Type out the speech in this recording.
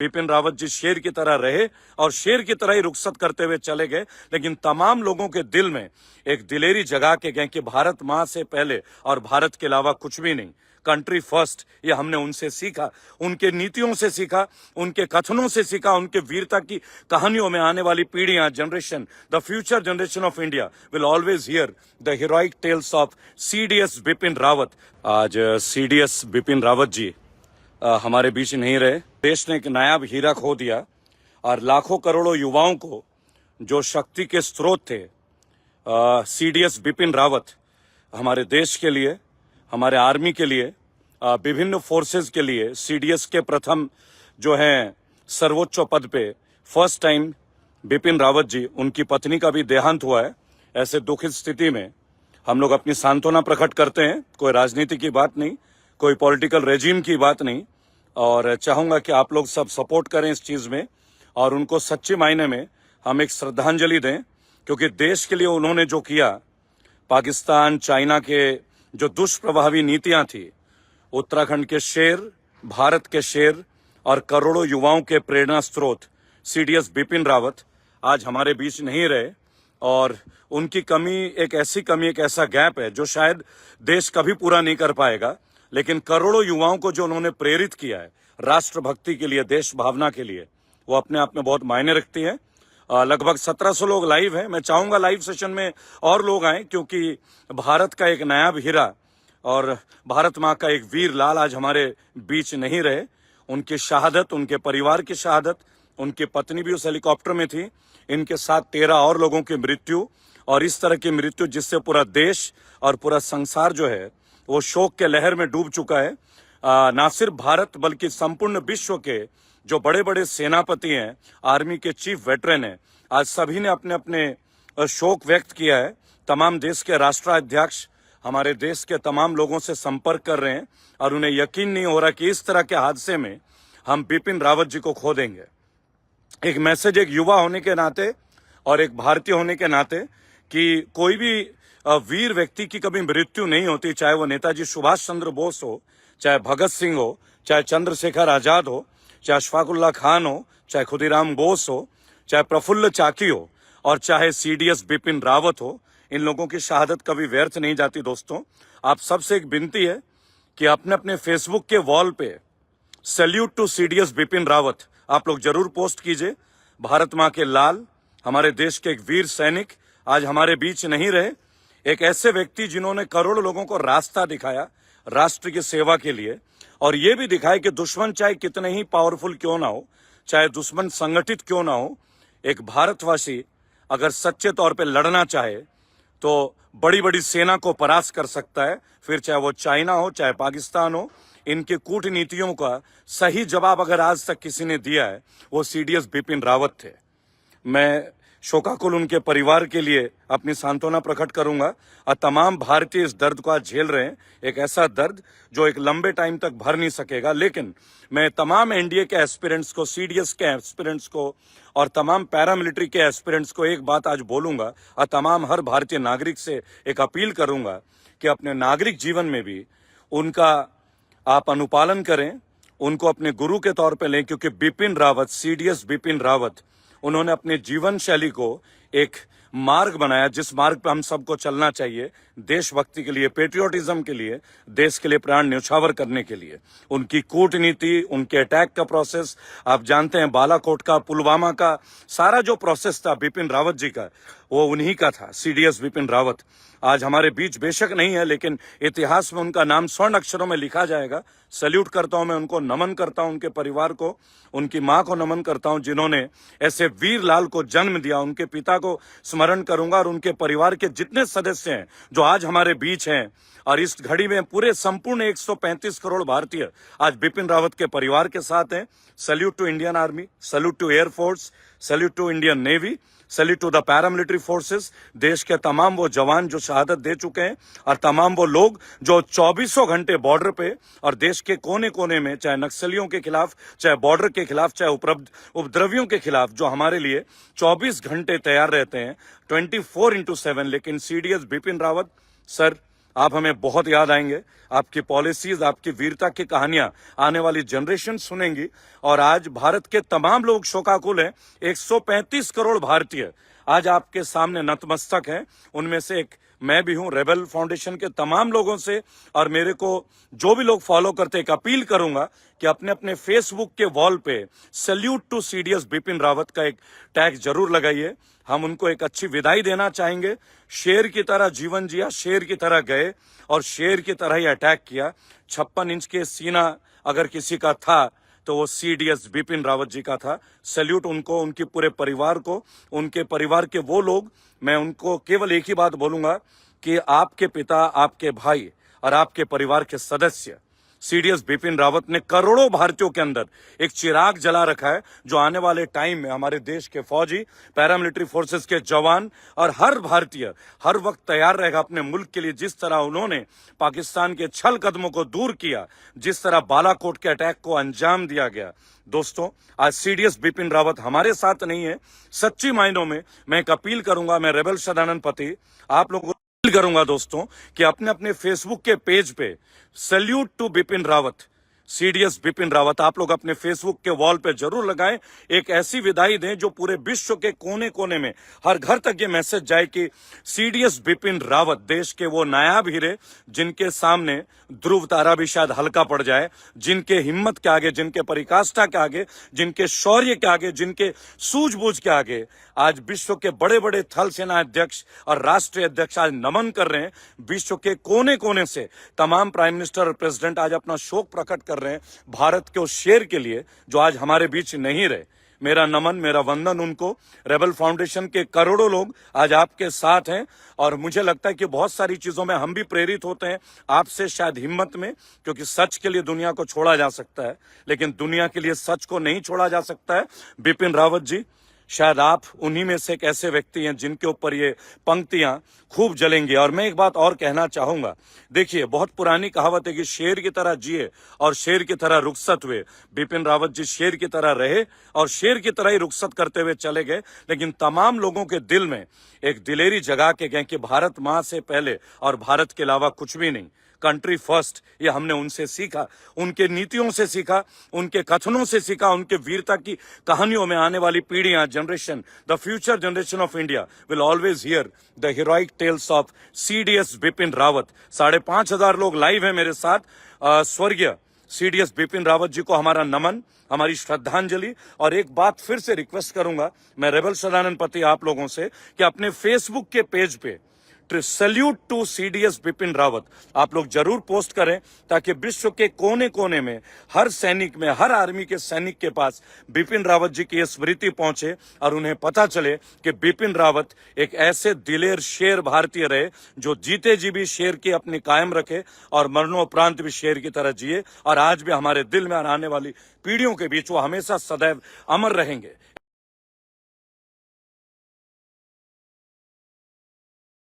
बिपिन रावत जी शेर की तरह रहे और शेर की तरह ही रुखसत करते हुए चले गए, लेकिन तमाम लोगों के दिल में एक दिलेरी जगा के गए कि भारत मां से पहले और भारत के अलावा कुछ भी नहीं, कंट्री फर्स्ट। ये हमने उनसे सीखा, उनके नीतियों से सीखा, उनके कथनों से सीखा, उनके वीरता की कहानियों में आने वाली पीढ़ियां, generation, the future generation of India will always hear the heroic tales of CDS Bipin Rawat. आज सीडीएस बिपिन रावत जी हमारे बीच नहीं रहे। देश ने एक नायाब हीरा खो दिया और लाखों करोड़ों युवाओं को जो शक्ति के स्रोत थे, सीडीएस बिपिन रावत हमारे देश के लिए, हमारे आर्मी के लिए, विभिन्न फोर्सेस के लिए सीडीएस के प्रथम जो हैं सर्वोच्च पद पे फर्स्ट टाइम बिपिन रावत जी, उनकी पत्नी का भी देहांत हुआ है। ऐसे दुखित स्थिति में हम लोग अपनी सांत्वना प्रकट करते हैं। कोई राजनीति की बात नहीं, कोई पॉलिटिकल रेजिम की बात नहीं, और चाहूंगा कि आप लोग सब सपोर्ट करें इस चीज में और उनको सच्चे मायने में हम एक श्रद्धांजलि दें, क्योंकि देश के लिए उन्होंने जो किया, पाकिस्तान, चाइना के जो दुष्प्रभावी नीतियां थी, उत्तराखंड के शेर, भारत के शेर और करोड़ों युवाओं के प्रेरणा स्रोत सीडीएस बिपिन रावत आज हमारे बीच नहीं रहे। और उनकी कमी एक ऐसा गैप है जो शायद देश कभी पूरा नहीं कर पाएगा, लेकिन करोड़ों युवाओं को जो उन्होंने प्रेरित किया है राष्ट्रभक्ति के लिए, देश भावना के लिए, वो अपने आप में बहुत मायने रखती है। लगभग 1700 लोग लाइव हैं। मैं चाहूंगा लाइव सेशन में और लोग आए, क्योंकि भारत का एक नायाब हीरा और भारत माँ का एक वीर लाल आज हमारे बीच नहीं रहे। उनकी शहादत, उनके परिवार की शहादत, उनकी पत्नी भी उस हेलीकॉप्टर में थी, इनके साथ 13 और लोगों की मृत्यु, और इस तरह की मृत्यु जिससे पूरा देश और पूरा संसार जो है वो शोक के लहर में डूब चुका है। ना सिर्फ भारत बल्कि संपूर्ण विश्व के जो बड़े बड़े सेनापति हैं, आर्मी के चीफ वेटरन हैं, आज सभी ने अपने अपने शोक व्यक्त किया है। तमाम देश के राष्ट्राध्यक्ष हमारे देश के तमाम लोगों से संपर्क कर रहे हैं और उन्हें यकीन नहीं हो रहा कि इस तरह के हादसे में हम बिपिन रावत जी को खो देंगे। एक मैसेज एक युवा होने के नाते और एक भारतीय होने के नाते कि कोई भी वीर व्यक्ति की कभी मृत्यु नहीं होती, चाहे वो नेताजी सुभाष चंद्र बोस हो, चाहे भगत सिंह हो, चाहे चंद्रशेखर आजाद हो, चाहे अशफाकुल्ला खान हो, चाहे खुदीराम बोस हो, चाहे प्रफुल्ल चाकी हो, और चाहे सीडीएस बिपिन रावत हो। इन लोगों की शहादत कभी व्यर्थ नहीं जाती। दोस्तों, आप सबसे एक विनती है कि अपने अपने फेसबुक के वॉल पे salute to CDS Bipin Rawat आप लोग जरूर पोस्ट कीजिए। भारत माँ के लाल, हमारे देश के एक वीर सैनिक आज हमारे बीच नहीं रहे। एक ऐसे व्यक्ति जिन्होंने करोड़ों लोगों को रास्ता दिखाया राष्ट्र की सेवा के लिए, और ये भी दिखाया कि दुश्मन चाहे कितने ही पावरफुल क्यों ना हो, चाहे दुश्मन संगठित क्यों ना हो, एक भारतवासी अगर सच्चे तौर पे लड़ना चाहे तो बड़ी बड़ी सेना को परास्त कर सकता है। फिर चाहे वो चाइना हो, चाहे पाकिस्तान हो, इनके कूटनीतियों का सही जवाब अगर आज तक किसी ने दिया है वो सीडीएस बिपिन रावत थे। मैं शोकाकुल उनके परिवार के लिए अपनी सांत्वना प्रकट करूंगा, और तमाम भारतीय इस दर्द को आज झेल रहे हैं, एक ऐसा दर्द जो एक लंबे टाइम तक भर नहीं सकेगा। लेकिन मैं तमाम एनडीए के एस्पिरेंट्स को, सीडीएस के एस्पिरेंट्स को और तमाम पैरामिलिट्री के एस्पिरेंट्स को एक बात आज बोलूंगा, और तमाम हर भारतीय नागरिक से एक अपील करूंगा कि अपने नागरिक जीवन में भी उनका आप अनुपालन करें, उनको अपने गुरु के तौर पे लें, क्योंकि बिपिन रावत, सीडीएस बिपिन रावत, उन्होंने अपने जीवन शैली को एक मार्ग बनाया जिस मार्ग पे हम सबको चलना चाहिए, देशभक्ति के लिए, पेट्रियोटिज्म के लिए, देश के लिए प्राण न्यौछावर करने के लिए। उनकी कूटनीति, उनके अटैक का प्रोसेस, आप जानते हैं बालाकोट का, पुलवामा का सारा जो प्रोसेस था बिपिन रावत जी का, वो उन्हीं का था, सीडीएस बिपिन रावत। आज हमारे बीच बेशक नहीं है, लेकिन इतिहास में उनका नाम स्वर्ण अक्षरों में लिखा जाएगा। सैल्यूट करता हूं, मैं उनको नमन करता हूं, उनके परिवार को, उनकी मां को नमन करता हूं जिन्होंने ऐसे वीर लाल को जन्म दिया। उनके पिता को स्मरण करूंगा और उनके परिवार के जितने सदस्य हैं जो आज हमारे बीच हैं, और इस घड़ी में पूरे संपूर्ण 135 करोड़ भारतीय आज बिपिन रावत के परिवार के साथ हैं। Salute to Indian army, salute to air force, salute to Indian navy, salute to the paramilitary forces. देश के तमाम वो जवान जो शहादत दे चुके हैं, और तमाम वो लोग जो 24 घंटे बॉर्डर पे और देश के कोने कोने में, चाहे नक्सलियों के खिलाफ, चाहे बॉर्डर के खिलाफ, चाहे उपद्रवियों के खिलाफ, जो हमारे लिए 24 घंटे तैयार रहते हैं, 24x7। लेकिन सीडीएस बिपिन रावत सर, आप हमें बहुत याद आएंगे। आपकी पॉलिसीज, आपकी वीरता की कहानियां आने वाली जनरेशन सुनेंगी। और आज भारत के तमाम लोग शोकाकुल हैं। 135 करोड़ भारतीय आज आपके सामने नतमस्तक हैं। उनमें से एक मैं भी हूं। रेबल फाउंडेशन के तमाम लोगों से और मेरे को जो भी लोग फॉलो करते हैं, एक अपील करूंगा कि अपने अपने फेसबुक के वॉल पे salute to CDS Bipin Rawat का एक टैग जरूर लगाइए। हम उनको एक अच्छी विदाई देना चाहेंगे। शेर की तरह जीवन जिया, शेर की तरह गए और शेर की तरह ही अटैक किया। 56 इंच के सीना अगर किसी का था तो वो सीडीएस बिपिन रावत जी का था। सैल्यूट उनको, उनके पूरे परिवार को, उनके परिवार के वो लोग। मैं उनको केवल एक ही बात बोलूंगा कि आपके पिता, आपके भाई और आपके परिवार के सदस्य सीडीएस बिपिन रावत ने करोड़ों भारतीयों के अंदर एक चिराग जला रखा है, जो आने वाले टाइम में हमारे देश के फौजी, पैरामिलिट्री फोर्सेस के जवान और हर भारतीय हर वक्त तैयार रहेगा अपने मुल्क के लिए। जिस तरह उन्होंने पाकिस्तान के छल कदमों को दूर किया, जिस तरह बालाकोट के अटैक को अंजाम दिया गया। दोस्तों, आज सीडीएस बिपिन रावत हमारे साथ नहीं है। सच्ची मायनों में मैं एक अपील करूंगा, मैं रेबल सदानंद पति आप लोगों को अपील करूंगा दोस्तों कि अपने अपने फेसबुक के पेज पे salute to Bipin Rawat, CDS Bipin Rawat आप लोग अपने फेसबुक के वॉल पे जरूर लगाएं। एक ऐसी विदाई दें जो पूरे विश्व के कोने कोने में हर घर तक ये मैसेज जाए कि सीडीएस बिपिन रावत देश के वो नायाब हीरे जिनके सामने ध्रुव तारा भी शायद हल्का पड़ जाए, जिनके हिम्मत के आगे, जिनके परिकाष्ठा के आगे, जिनके शौर्य के आगे, जिनके सूझबूझ के आगे आज विश्व के बड़े बड़े थल सेना अध्यक्ष और राष्ट्रीय अध्यक्ष आज नमन कर रहे हैं। विश्व के कोने कोने से तमाम प्राइम मिनिस्टर और प्रेसिडेंट आज अपना शोक प्रकट कर रहे हैं भारत के उस शेर के लिए जो आज हमारे बीच नहीं रहे। मेरा नमन, मेरा वंदन उनको। रेबल फाउंडेशन के करोड़ों लोग आज आपके साथ हैं और मुझे लगता है कि बहुत सारी चीजों में हम भी प्रेरित होते हैं आपसे, शायद हिम्मत में, क्योंकि सच के लिए दुनिया को छोड़ा जा सकता है लेकिन दुनिया के लिए सच को नहीं छोड़ा जा सकता है। बिपिन रावत जी, शायद आप उन्हीं में से एक ऐसे व्यक्ति हैं जिनके ऊपर ये पंक्तियां खूब जलेंगी। और मैं एक बात और कहना चाहूंगा, देखिए बहुत पुरानी कहावत है कि शेर की तरह जिए और शेर की तरह रुखसत हुए। बिपिन रावत जी शेर की तरह रहे और शेर की तरह ही रुखसत करते हुए चले गए, लेकिन तमाम लोगों के दिल में एक दिलेरी जगा के गए कि भारत मां से पहले और भारत के अलावा कुछ भी नहीं, कंट्री फर्स्ट। ये हमने उनसे सीखा, उनके नीतियों से सीखा, उनके कथनों से सीखा, उनके वीरता की कहानियों में आने वाली पीढ़ियां, generation, the future generation of India will always hear the heroic tales of CDS Bipin Rawat. 5,500 लोग लाइव हैं मेरे साथ। स्वर्गीय सीडीएस बिपिन रावत जी को हमारा नमन, हमारी श्रद्धांजलि। और एक बात फिर से रिक्वेस्ट करूंगा मैं रेबल सदानंद पति आप लोगों से कि अपने फेसबुक के पेज पे salute to CDS Bipin Rawat आप लोग जरूर पोस्ट करें, ताकि विश्व के कोने कोने में हर सैनिक में, हर आर्मी के सैनिक के पास बिपिन रावत जी की ये स्मृति पहुंचे और उन्हें पता चले कि बिपिन रावत एक ऐसे दिलेर शेर भारतीय रहे जो जीते जी भी शेर की अपनी कायम रखे और मरणोपरांत भी शेर की तरह जिए। और आज भी हमारे दिल में और आने वाली पीढ़ियों के बीच वो हमेशा सदैव अमर रहेंगे।